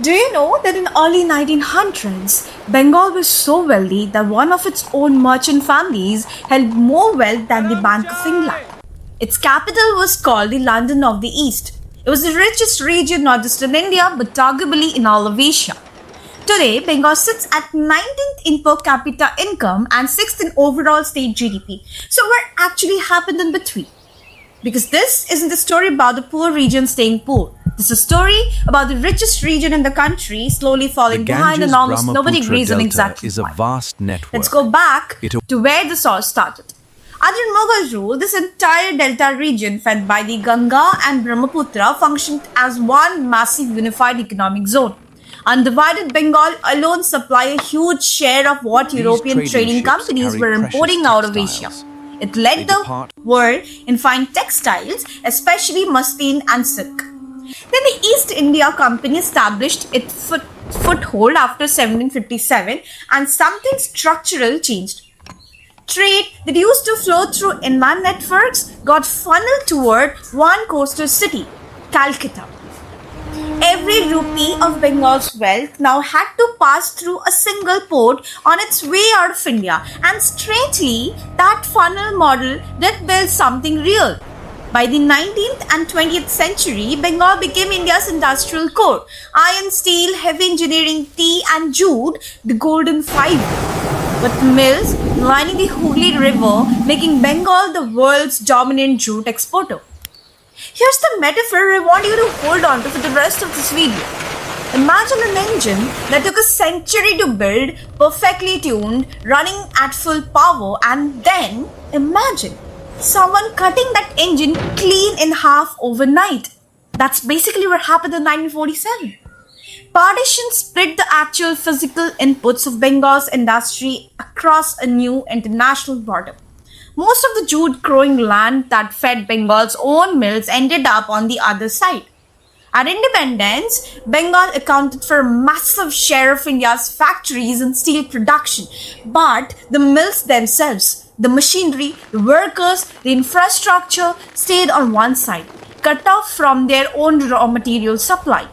Do you know that in early 1900s, Bengal was so wealthy that one of its own merchant families held more wealth than the Bank of England. Its capital was called the London of the East. It was the richest region not just in India but arguably in all of Asia. Today, Bengal sits at 19th in per capita income and 6th in overall state GDP. So what actually happened in between? Because this isn't a story about the poor region staying poor. This is a story about the richest region in the country slowly falling behind and almost nobody agrees on exactly is a why. vast network. Let's go back to where this all started. Under Mughal rule, this entire delta region fed by the Ganga and Brahmaputra functioned as one massive unified economic zone. Undivided Bengal alone supplied a huge share of what European trading companies were importing out of Asia. It led the world in fine textiles, especially muslin and silk. Then the East India Company established its foothold after 1757 and something structural changed. Trade that used to flow through inland networks got funneled toward one coastal city, Calcutta. Every rupee of Bengal's wealth now had to pass through a single port on its way out of India, and strangely, that funnel model did build something real. By the 19th and 20th century, Bengal became India's industrial core. Iron, steel, heavy engineering, tea and jute, the golden five. With mills lining the Hooghly River, making Bengal the world's dominant jute exporter. Here's the metaphor I want you to hold on to for the rest of this video. Imagine an engine that took a century to build, perfectly tuned, running at full power, and then imagine someone cutting that engine clean in half overnight. That's basically what happened in 1947. Partition split the actual physical inputs of Bengal's industry across a new international border. Most of the jute growing land that fed Bengal's own mills ended up on the other side. At independence, Bengal accounted for a massive share of India's factories and steel production, but the mills themselves, the machinery, the workers, the infrastructure stayed on one side, cut off from their own raw material supply.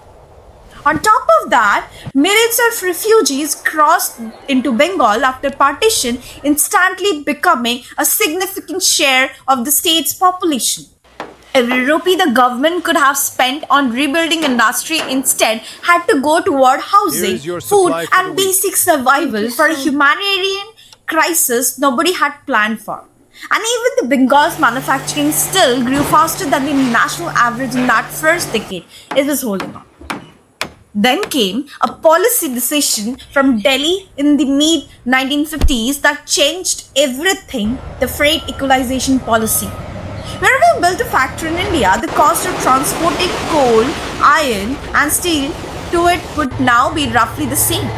On top of that, millions of refugees crossed into Bengal after partition, instantly becoming a significant share of the state's population. Every rupee the government could have spent on rebuilding industry instead had to go toward housing, food and basic survival for a humanitarian crisis nobody had planned for. And even the Bengal's manufacturing still grew faster than the national average in that first decade. It was holding on. Then came a policy decision from Delhi in the mid-1950s that changed everything, the Freight Equalization Policy. Wherever you built a factory in India, the cost of transporting coal, iron and steel to it would now be roughly the same.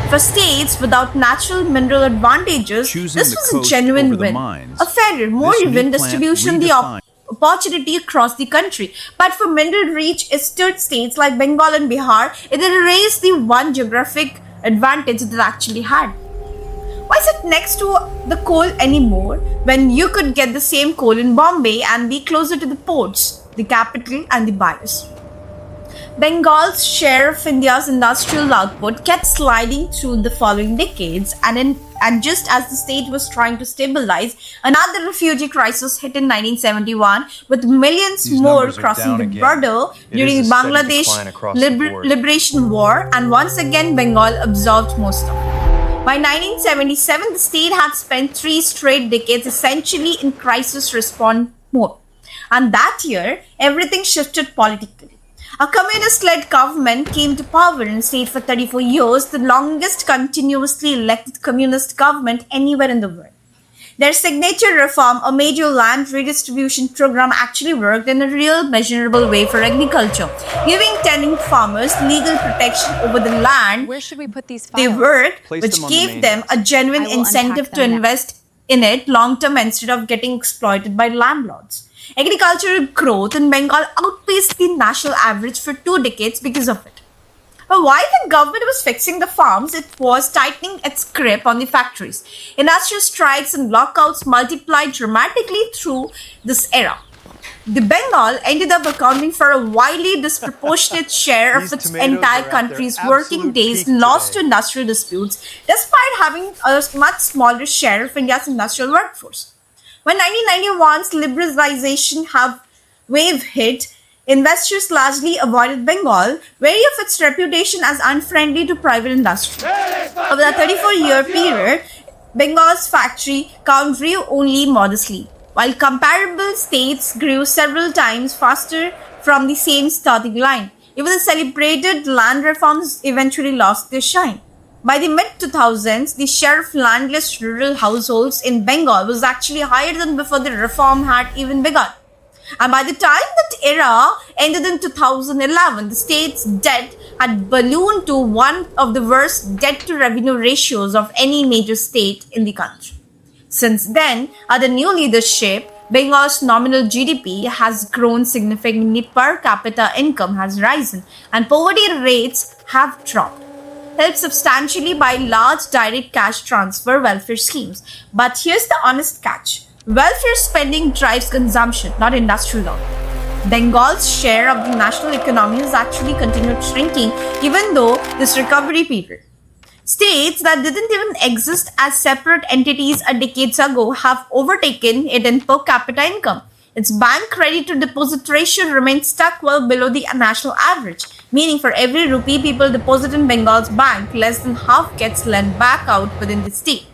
For states without natural mineral advantages, this was a genuine win. A fairer, more even distribution the opportunity across the country. But for middle-reach eastern states like Bengal and Bihar, it erased the one geographic advantage it actually had. Why sit next to the coal anymore when you could get the same coal in Bombay and be closer to the ports, the capital and the buyers? Bengal's share of India's industrial output kept sliding through the following decades, and just as the state was trying to stabilize, another refugee crisis hit in 1971, with millions more crossing the border during the Bangladesh Liberation War, and once again Bengal absorbed most of it. By 1977, the state had spent 3 straight decades essentially in crisis response mode. And that year, everything shifted politically. A communist-led government came to power in the state for 34 years, the longest continuously elected communist government anywhere in the world. Their signature reform, a major land redistribution program, actually worked in a real measurable way for agriculture, giving tenant farmers legal protection over the land they worked, which gave them a genuine incentive to invest in it long-term instead of getting exploited by landlords. Agricultural growth in Bengal outpaced the national average for 2 decades because of it. But while the government was fixing the farms, it was tightening its grip on the factories. Industrial strikes and lockouts multiplied dramatically through this era. The Bengal ended up accounting for a wildly disproportionate share of its entire country's working days lost to industrial disputes, despite having a much smaller share of India's industrial workforce. When 1991's liberalization wave hit, investors largely avoided Bengal, wary of its reputation as unfriendly to private industry. Over the 34-year period, Bengal's factory count grew only modestly, while comparable states grew several times faster from the same starting line. Even the celebrated land reforms eventually lost their shine. By the mid-2000s, the share of landless rural households in Bengal was actually higher than before the reform had even begun. And by the time that era ended in 2011, the state's debt had ballooned to one of the worst debt-to-revenue ratios of any major state in the country. Since then, under new leadership, Bengal's nominal GDP has grown significantly, per capita income has risen, and poverty rates have dropped, helped substantially by large direct cash transfer welfare schemes. But here's the honest catch. Welfare spending drives consumption, not industrial output. Bengal's share of the national economy has actually continued shrinking even though this recovery period. States that didn't even exist as separate entities a decade ago have overtaken it in per capita income. Its bank credit to deposit ratio remains stuck well below the national average, meaning for every rupee people deposit in Bengal's bank, less than half gets lent back out within the state.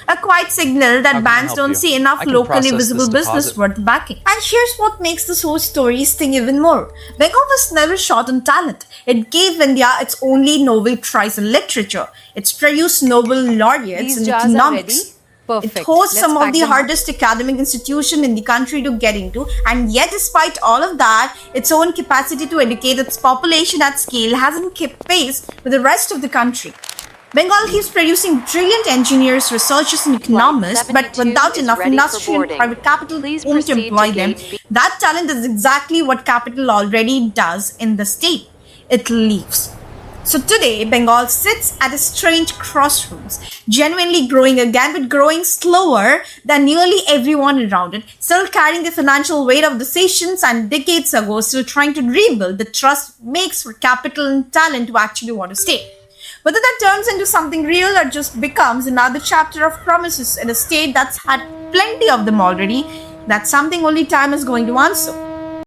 A quiet signal that banks don't see enough locally visible business worth backing. And here's what makes this whole story sting even more. Bengal was never short on talent. It gave India its only Nobel Prize in literature. It's produced Nobel laureates in economics. It hosts some of the hardest academic institutions in the country to get into, and yet despite all of that, its own capacity to educate its population at scale hasn't kept pace with the rest of the country. Bengal keeps producing brilliant engineers, researchers, and economists, but without enough industry and private capital home to employ them. That talent is exactly what capital already does in the state. It leaves. So today, Bengal sits at a strange crossroads, genuinely growing again, but growing slower than nearly everyone around it, still carrying the financial weight of decisions, and decades ago, still trying to rebuild the trust it makes for capital and talent to actually want to stay. Whether that turns into something real or just becomes another chapter of promises in a state that's had plenty of them already, that's something only time is going to answer.